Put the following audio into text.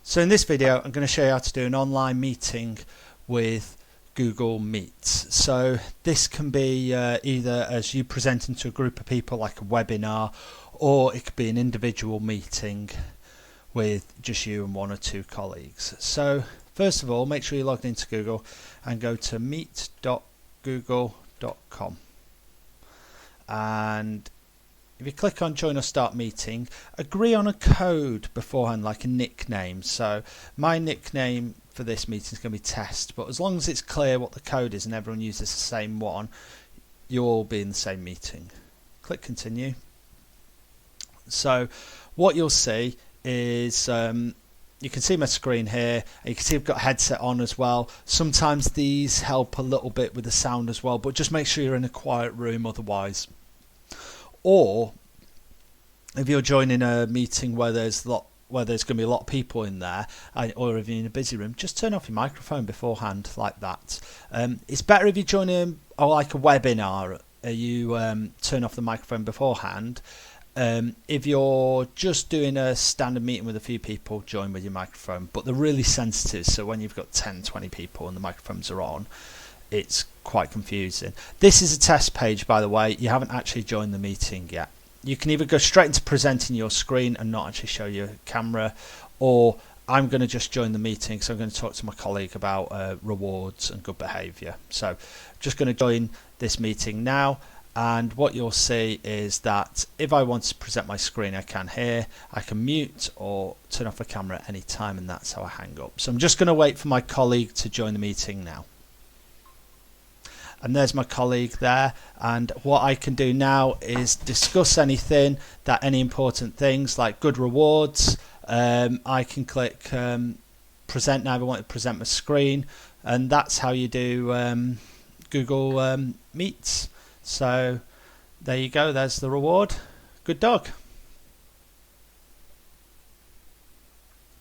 So in this video I'm going to show you how to do an online meeting with Google Meets. So this can be either as you presenting to a group of people like a webinar, or it could be an individual meeting with just you and one or two colleagues. So first of all, make sure you're logged into Google and go to meet.google.com, and if you click on join or start meeting, agree on a code beforehand, like a nickname. So my nickname for this meeting is going to be test, but as long as it's clear what the code is and everyone uses the same one, you'll all be in the same meeting. Click continue. So what you'll see is you can see my screen here, and you can see I've got a headset on as well. Sometimes these help a little bit with the sound as well, but just make sure you're in a quiet room otherwise. Or if you're joining a meeting where there's going to be a lot of people in there, or if you're in a busy room, just turn off your microphone beforehand like that. It's better if you're joining like a webinar, you turn off the microphone beforehand. If you're just doing a standard meeting with a few people, join with your microphone, but they're really sensitive, so when you've got 10-20 people and the microphones are on, it's quite confusing. This is a test page, by the way. You haven't actually joined the meeting yet. You can either go straight into presenting your screen and not actually show your camera, or I'm going to just join the meeting, so I'm going to talk to my colleague about rewards and good behaviour. So I'm just going to join this meeting now, and what you'll see is that if I want to present my screen, I can here. I can mute or turn off the camera at any time, and that's how I hang up. So I'm just going to wait for my colleague to join the meeting now. And there's my colleague there, and what I can do now is discuss any important things like good rewards. I can click present now if I want to present my screen, and that's how you do Google Meets. So there you go, there's the reward. Good dog.